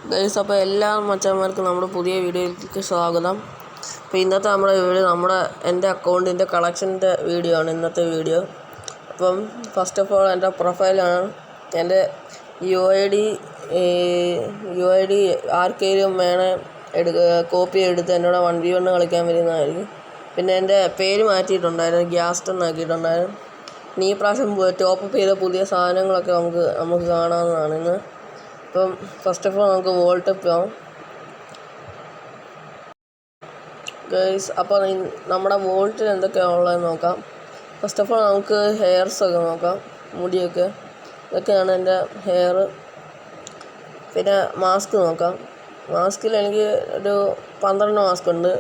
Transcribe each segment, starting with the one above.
Guys, അപ്പോൾ എല്ലാ മച്ചന്മാർക്കും നമ്മുടെ പുതിയ വീഡിയോയിലേക്ക് സ്വാഗതം. അപ്പോൾ ഇന്നത്തെ നമ്മുടെ വീഡിയോ എൻ്റെ അക്കൗണ്ടിൻ്റെ കളക്ഷൻ്റെ വീഡിയോ ആണ് ഇന്നത്തെ വീഡിയോ. അപ്പം ഫസ്റ്റ് ഓഫ് ഓൾ എൻ്റെ പ്രൊഫൈലാണ്. എൻ്റെ യു ഐ ഡി ആർക്കെങ്കിലും വേണേൽ കോപ്പി എടുത്ത് എന്നോട് 1v1 കളിക്കാൻ വരുന്നതായിരിക്കും. പിന്നെ എൻ്റെ പേര് മാറ്റിയിട്ടുണ്ടായിരുന്നു, ഗ്യാസ്റ്റർ ആക്കിയിട്ടുണ്ടായിരുന്നു. ഇനി ഈ പ്രാവശ്യം ടോപ്പപ്പ് ചെയ്ത പുതിയ സാധനങ്ങളൊക്കെ നമുക്ക് കാണാവുന്നതാണ് ഇന്ന്. അപ്പം ഫസ്റ്റ് ഓഫ് ഓൾ നമുക്ക് വോൾട്ടപ്പ് ആവും ഗൈസ്. അപ്പോൾ നമ്മുടെ വോൾട്ടിൽ എന്തൊക്കെയാണ് ഉള്ളതെന്ന് നോക്കാം. ഫസ്റ്റ് ഓഫ് ഓൾ നമുക്ക് ഹെയർസൊക്കെ നോക്കാം, മുടിയൊക്കെ. ഇതൊക്കെയാണ് എൻ്റെ ഹെയർ. പിന്നെ മാസ്ക് നോക്കാം. മാസ്കിൽ എനിക്ക് ഒരു 12 മാസ്ക് ഉണ്ട്.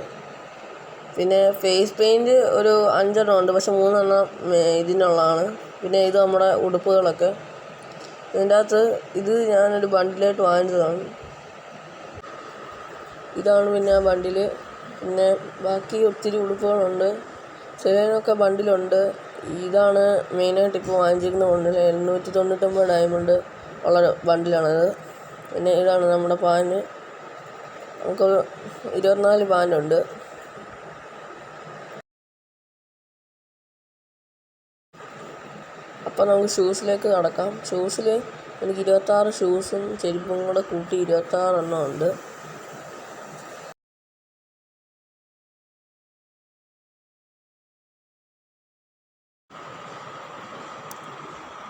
പിന്നെ ഫേസ് പെയിൻറ്റ് ഒരു 5 ഉണ്ട്, പക്ഷെ 3 ഇതിനുള്ളതാണ്. പിന്നെ ഇത് നമ്മുടെ ഉടുപ്പുകളൊക്കെ. ഇതിൻ്റെ അകത്ത് ഇത് ഞാനൊരു ബണ്ടിലായിട്ട് വാങ്ങിച്ചതാണ്. ഇതാണ് പിന്നെ ആ ബണ്ടിൽ. പിന്നെ ബാക്കി ഒത്തിരി ഉടുപ്പുകളുണ്ട്, ചിലതിനൊക്കെ ബണ്ടിലുണ്ട്. ഇതാണ് മെയിനായിട്ട് ഇപ്പോൾ വാങ്ങിച്ചിരിക്കുന്ന ബണ്ടിൽ. 799 ഡയമണ്ട് ഉള്ള ബണ്ടിലാണത്. പിന്നെ ഇതാണ് നമ്മുടെ പാൻറ്. നമുക്ക് 24 പാൻറ്റുണ്ട്. അപ്പോൾ നമുക്ക് ഷൂസിലേക്ക് കടക്കാം. ഷൂസിൽ എനിക്ക് 26 ഷൂസും ചെരുപ്പും കൂടെ കൂട്ടി 26 എണ്ണം ഉണ്ട്.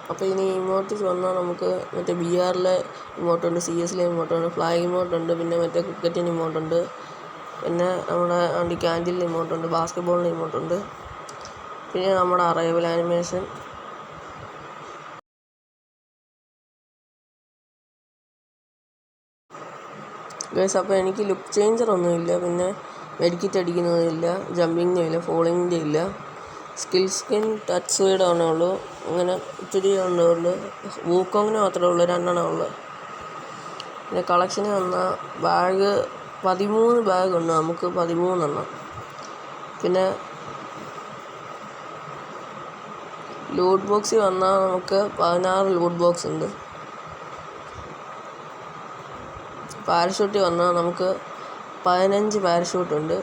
അപ്പോൾ ഇനി ഇമോട്ട് വന്നാൽ നമുക്ക് മറ്റേ BRലെ ഇമോട്ടുണ്ട്, CS ഇമോട്ടുണ്ട്, ഫ്ലാഗ് ഇമോട്ടുണ്ട്, പിന്നെ മറ്റേ ക്രിക്കറ്റിന് ഇമോട്ടുണ്ട്, പിന്നെ നമ്മുടെ ക്യാൻഡിലിന് ഇമോട്ടുണ്ട്, ബാസ്കറ്റ്ബോളിന് ഇമോട്ടുണ്ട്, പിന്നെ നമ്മുടെ അറൈവൽ ആനിമേഷൻ. ഗൈസ്, അപ്പോൾ എനിക്ക് ലുക്ക് ചേഞ്ചറൊന്നുമില്ല, പിന്നെ മെഡിക്കിറ്റ് അടിക്കുന്നതില്ല, ജമ്പിങ്ങിൻ്റെ ഇല്ല, ഫോളിങ്ങിൻ്റെ ഇല്ല. സ്കിൻ ടച്ച് സ്പീഡാണേ ഉള്ളൂ. അങ്ങനെ ഇത്തിരി ഉള്ളൂ. വൂക്കോങ്ങിന് മാത്രമേ ഉള്ളൂ 2 ഉള്ളൂ. പിന്നെ കളക്ഷന് വന്നാൽ ബാഗ് 13 ബാഗുണ്ട് നമുക്ക്, 13. പിന്നെ ലൂട്ട് ബോക്സിൽ വന്നാൽ നമുക്ക് 16 ലൂട്ട് ബോക്സ് ഉണ്ട്. പാരഷൂട്ടിൽ വന്നാൽ നമുക്ക് 15 പാരഷൂട്ടുണ്ട്.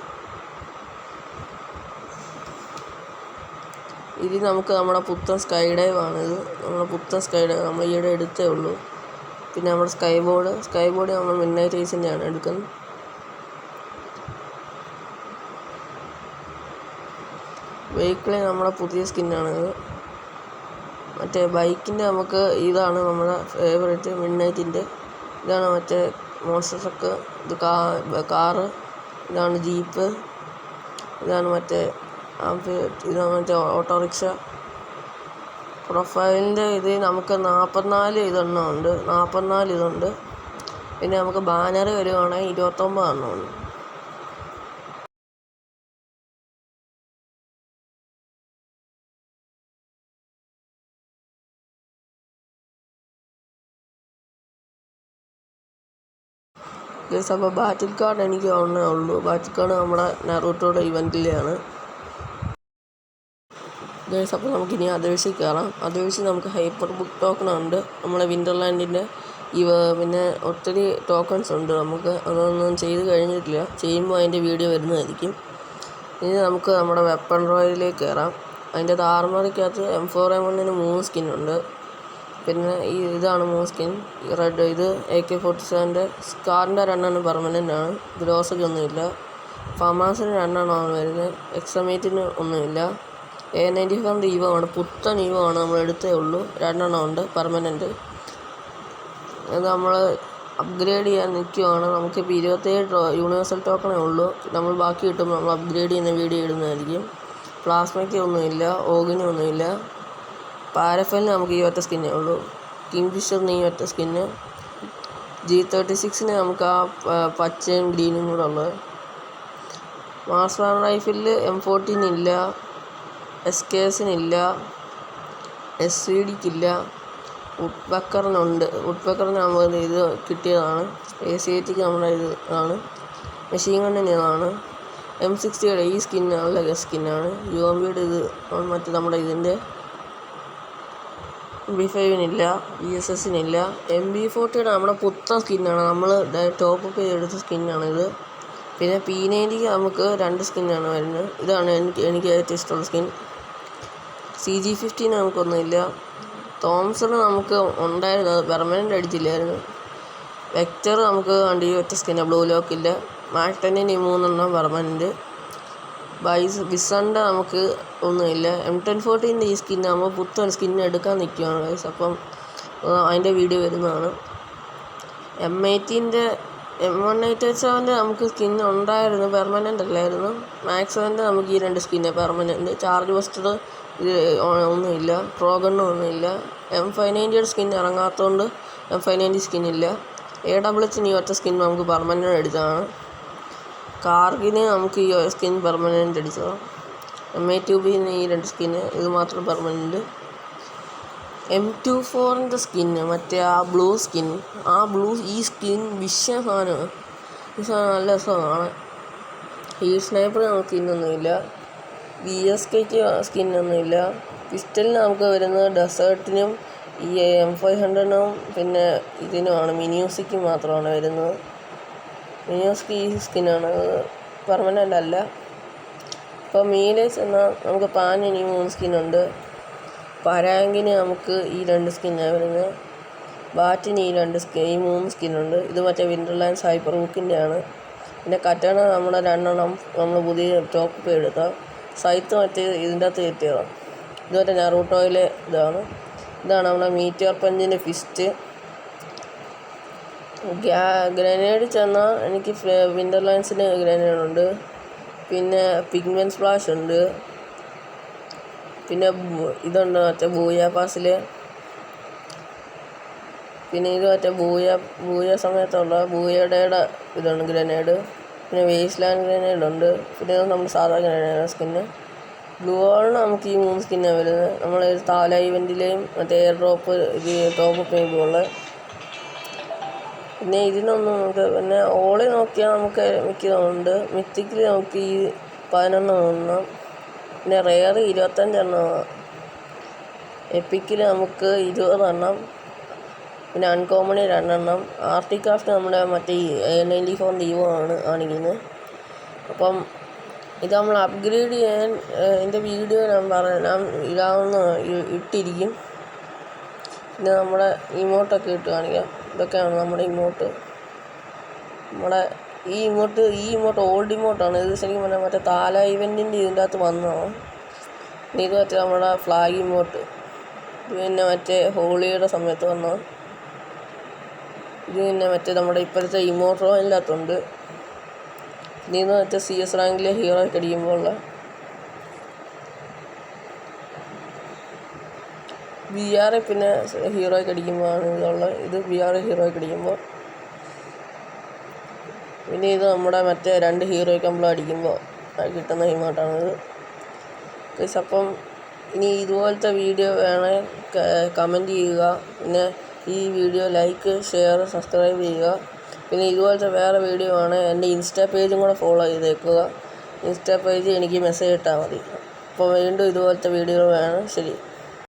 ഇത് നമുക്ക് നമ്മുടെ പുത്തൻ സ്കൈ ഡൈവ് ആണിത്. നമ്മുടെ പുത്തൻ സ്കൈ ഡൈവ് നമ്മൾ ഈയിടെ എടുത്തേ ഉള്ളൂ. പിന്നെ നമ്മുടെ സ്കൈ ബോർഡ് നമ്മൾ മിഡ്നൈറ്റ് റേസിൻ്റെയാണ് എടുക്കുന്നത്. വെഹിക്കിളിൽ നമ്മുടെ പുതിയ സ്കിന്നാണിത്. മറ്റേ ബൈക്കിൻ്റെ നമുക്ക് ഇതാണ് നമ്മുടെ ഫേവറേറ്റ്, മിഡ്നൈറ്റിൻ്റെ. ഇതാണ് മറ്റേ മോൺസ്റ്റർ ട്രക്ക്, ഇത് കാറ്, ഇതാണ് ജീപ്പ്, ഇതാണ് മറ്റേ ഇതാണ് മറ്റേ ഓട്ടോറിക്ഷ. പ്രൊഫൈലിൻ്റെ ഇത് നമുക്ക് 44 ഇതുണ്ട്. പിന്നെ നമുക്ക് ബാനർ വരുവാണെങ്കിൽ 29 ഉണ്ട്. ഗൈസ്, അപ്പോൾ ബാറ്റിൽ കാർഡ് എനിക്ക് ഒന്നേ ഉള്ളൂ. ബാറ്റിൽ കാർഡ് നമ്മുടെ നറൂട്ടോയുടെ ഇവൻറ്റിലെയാണ്. ഗൈസ്, അപ്പോൾ നമുക്കിനി അതുവഴി കയറാം. അതുവഴി നമുക്ക് ഹൈപ്പർ ബുക്ക് ടോക്കൺ ഉണ്ട്, നമ്മുടെ വിൻ്റർലാൻഡിൻ്റെ. പിന്നെ ഒത്തിരി ടോക്കൺസ് ഉണ്ട്. നമുക്ക് അതൊന്നും ചെയ്ത് കഴിഞ്ഞിട്ടില്ല. ചെയ്യുമ്പോൾ അതിൻ്റെ വീഡിയോ വരുന്നതായിരിക്കും. ഇനി നമുക്ക് നമ്മുടെ വെപ്പൺ റോയിലേക്ക് കയറാം. അതിൻ്റെ ആർമറിക്കകത്ത് M4A1 3 സ്കിന്നുണ്ട്. പിന്നെ ഇതാണ് 3 സ്കിൻ. റെഡ്, ഇത് AK-47 സ്കാറിൻ്റെ 2 പെർമനൻ്റ് ആണ്. ഗ്രോസേജ് ഒന്നുമില്ല. ഫമാസിന് 2 വരുന്നത്. എക്സമേറ്റിന് ഒന്നുമില്ല. A95 ഈവോ ആണ്, പുത്തൻ ഈവോ ആണ്, നമ്മൾ എടുത്തേ ഉള്ളൂ. 2 ഉണ്ട് പെർമനൻ്റ്. അത് നമ്മൾ അപ്ഗ്രേഡ് ചെയ്യാൻ നിൽക്കുവാണ്. നമുക്കിപ്പോൾ 27 യൂണിവേഴ്സൽ ടോക്കണേ ഉള്ളൂ. നമ്മൾ ബാക്കി കിട്ടുമ്പോൾ നമ്മൾ അപ്ഗ്രേഡ് ചെയ്യുന്ന വീഡിയോ ഇടുന്നതായിരിക്കും. പ്ലാസ്മയ്ക്ക് ഒന്നുമില്ല, ഓഗിന് ഒന്നുമില്ല. പാരഫലിന് നമുക്ക് ഈ ഒറ്റ സ്കിന്നേ ഉള്ളൂ. കിങ് ഫിഷറിന് ഈ ഒറ്റ സ്കിന്ന്. G36 നമുക്ക് ആ പച്ചയും ഗ്രീനും കൂടെ ഉള്ളത്. മാസ്റ്റർ റൈഫിലിൽ M14 ഇല്ല, SKSനില്ല, SVDക്കില്ല. വുഡ്പെക്കറിനുണ്ട്. വുഡ്പെക്കറിന് നമ്മൾ ഇത് കിട്ടിയതാണ്. AC-80ക്ക് നമ്മുടെ ഇത് ആണ്. മെഷീൻ ഗണ്ണിന് ഇതാണ്. M60യുടെ ഈ സ്കിന്ന് നല്ല സ്കിന്നാണ്. UMBയുടെ ഇത് മറ്റേ നമ്മുടെ ഇതിൻ്റെ MB5-നില്ല, VSS-നില്ല. MB40 നമ്മുടെ പുത്തൻ സ്കിന്നാണ്, നമ്മൾ ടോപ്പ് അപ്പ് ചെയ്തെടുത്ത സ്കിന്നാണിത്. പിന്നെ P90 നമുക്ക് 2 സ്കിന്നാണ് വരുന്നത്. ഇതാണ് എനിക്ക് ഏറ്റവും ഇഷ്ടമുള്ള സ്കിൻ. CG15 നമുക്കൊന്നുമില്ല. തോംസൺ നമുക്ക് ഉണ്ടായിരുന്നു, അത് പെർമനൻ്റ് അടിച്ചില്ലായിരുന്നു. വെക്ടർ നമുക്ക് വണ്ടി ഒറ്റ സ്കിന്നാണ്, ബ്ലൂ ലോക്കില്ല. മാക് 10-ന് 3 പെർമനൻ്റ്. ബിസണ്ട നമുക്ക് ഒന്നുമില്ല. M1014 ഈ സ്കിന്ന് നമ്മൾ പുത്തൻ സ്കിന്ന് എടുക്കാൻ നിൽക്കുകയാണ് ഗൈസ്. അപ്പം അതിൻ്റെ വീഡിയോ വരുന്നതാണ്. M1887 നമുക്ക് സ്കിന്ന് ഉണ്ടായിരുന്നു, പെർമനൻ്റ് അല്ലായിരുന്നു. മാക് 7 നമുക്ക് ഈ 2 സ്കിന്ന് പെർമനൻ്റ്. ചാർജ് ബസ്റ്റർ ഇത് ഒന്നുമില്ല. പ്രോഗണ്ണും ഒന്നുമില്ല. M590 skin ഇറങ്ങാത്തതുകൊണ്ട് M590 സ്കിന്നില്ല. AWH-ന് ഈ ഒറ്റ സ്കിൻ നമുക്ക് പെർമനൻ്റ് അടിച്ചതാണ്. കാർഗിന് നമുക്ക് ഈ സ്കിൻ പെർമനൻ്റ് അടിച്ചതാണ്. MA2B-ന് ഈ 2 സ്കിന്ന്, ഇത് മാത്രം പെർമനൻ്റ്. M24-ൻ്റെ സ്കിന്ന്, മറ്റേ ആ ബ്ലൂ സ്കിൻ, ഈ സ്കിൻ വിഷയ സാധനമാണ്. ഈ സാധനം നല്ല രസമാണ്. ഈ സ്നൈപ്പർ നമുക്ക് സ്കിന്നൊന്നുമില്ല. VSKക്ക് സ്കിന്നൊന്നുമില്ല. പിസ്റ്റലിന് നമുക്ക് വരുന്നത് ഡെസേർട്ടിനും ഈ M500-നും പിന്നെ ഇതിനുമാണ്, മിനിയൂസിക്ക് മാത്രമാണ് വരുന്നത്. മിനിയൂസിക്ക് ഈ സ്കിന്നാണ്, പെർമനൻ്റ് അല്ല. ഇപ്പോൾ മീലേസ് എന്നാൽ നമുക്ക് പാനിന് 3 സ്കിന്നുണ്ട്. പരാങ്കിന് നമുക്ക് ഈ 2 സ്കിന്നാണ് വരുന്നത്. ബാറ്റിന് ഈ 3 സ്കിന്നുണ്ട്. ഇത് മറ്റേ വിൻ്റർലാൻഡ് ഹൈപ്പർ ബുക്കിൻ്റെ ആണ്. പിന്നെ കറ്റാന നമ്മുടെ 2 നമ്മൾ പുതിയ ടോപ്പ് അപ്പ് എടുത്ത. സൈത്ത് മറ്റേ ഇതിൻ്റെ അകത്ത് കയറ്റിയതാണ്. ഇത് മറ്റേ നറൂട്ടോയിലെ ഇതാണ് നമ്മുടെ മീറ്റിയർ പഞ്ചിൻ്റെ ഫിസ്റ്റ്. ഗ്രനേഡ് ചെന്നാൽ എനിക്ക് വിൻ്റർലാൻഡ്സിൻ്റെ ഗ്രനേഡുണ്ട്. പിന്നെ പിഗ്മെൻ സ്പ്ലാഷ് ഉണ്ട്. പിന്നെ ഇതുണ്ട് മറ്റേ ബൂയ പാസിൽ. പിന്നെ ഇത് മറ്റേ ബൂയ സമയത്തുള്ള ബൂയയുടെ ഇതാണ് ഗ്രനേഡ്. പിന്നെ വേസ്റ്റ് ലാൻഡ് ഗ്രനേഡ് ഉണ്ട്. പിന്നെ നമ്മൾ സാധാ ഗ്രനേഡ് സ്കിന്ന്. ബ്ലൂ വാളിന് നമുക്ക് ഈ 3 സ്കിന്നാണ് വരുന്നത്. നമ്മൾ താല ഇവൻറ്റിലെയും മറ്റേ എയർ ഡ്രോപ്പ് ഇത് ടോപ്പ് അപ്പ് ചെയ്യുമ്പോൾ. പിന്നെ ഇതിനൊന്നും നമുക്ക് പിന്നെ ഓളി നോക്കിയാൽ നമുക്ക് മിക്കതുണ്ട്. മിത്തിക്കിൽ നമുക്ക് ഈ 11 പിന്നെ റെയർ 25 എപ്പിക്കിൽ നമുക്ക് 20 പിന്നെ അൺകോമണി 2 ആർട്ടിക്രാഫ്റ്റ് നമ്മുടെ മറ്റേ A94 ഡീവോ ആണ് കാണിക്കുന്നത്. അപ്പം ഇത് നമ്മൾ അപ്ഗ്രേഡ് ചെയ്യാൻ എൻ്റെ വീഡിയോ ഞാൻ ഇട്ടിരിക്കും. പിന്നെ നമ്മുടെ ഇമോട്ടൊക്കെ ഇട്ട് കാണിക്കാം. ഇതൊക്കെയാണ് നമ്മുടെ ഇമോട്ട്. ഈ ഇമോട്ട് ഓൾഡ് ഇമോട്ടാണ്. ഇത് ശരിക്കും പറഞ്ഞാൽ മറ്റേ താല ഇവൻറ്റിൻ്റെ ഇതിൻ്റെ അകത്ത് വന്നതാണ്. ഇത് മറ്റേ നമ്മുടെ ഫ്ലാഗ് ഇമോട്ട്. ഇത് പിന്നെ മറ്റേ ഹോളിയുടെ സമയത്ത് വന്നതാണ്. ഇത് പിന്നെ മറ്റേ നമ്മുടെ ഇപ്പോഴത്തെ ഇമോട്ട് അതിൻ്റെ അകത്തുണ്ട്. പിന്നെ ഇത് മറ്റേ CS റാങ്കിലെ ഹീറോ അടിക്കുമ്പോഴുള്ള VR പിന്നെ ഹീറോയ്ക്ക് അടിക്കുമ്പോഴാണ് ഇതുള്ളത്. ഇത് VR ഹീറോയ്ക്ക് അടിക്കുമ്പോൾ. പിന്നെ ഇത് നമ്മുടെ മറ്റേ 2 ഹീറോയ്ക്ക് നമ്മൾ അടിക്കുമ്പോൾ കിട്ടുന്ന ഇമോട്ടാണിത്. അപ്പം ഇനി ഇതുപോലത്തെ വീഡിയോ വേണമെങ്കിൽ കമൻറ്റ് ചെയ്യുക. പിന്നെ ഈ വീഡിയോ ലൈക്ക്, ഷെയർ, സബ്സ്ക്രൈബ് ചെയ്യുക. പിന്നെ ഇതുപോലത്തെ വേറെ വീഡിയോ ആണ്. എൻ്റെ ഇൻസ്റ്റാ പേജും കൂടെ ഫോളോ ചെയ്തേക്കുക. ഇൻസ്റ്റാ പേജ് എനിക്ക് മെസ്സേജ് ഇട്ടാൽ മതി. അപ്പോൾ വീണ്ടും ഇതുപോലത്തെ വീഡിയോ വേണം. ശരി.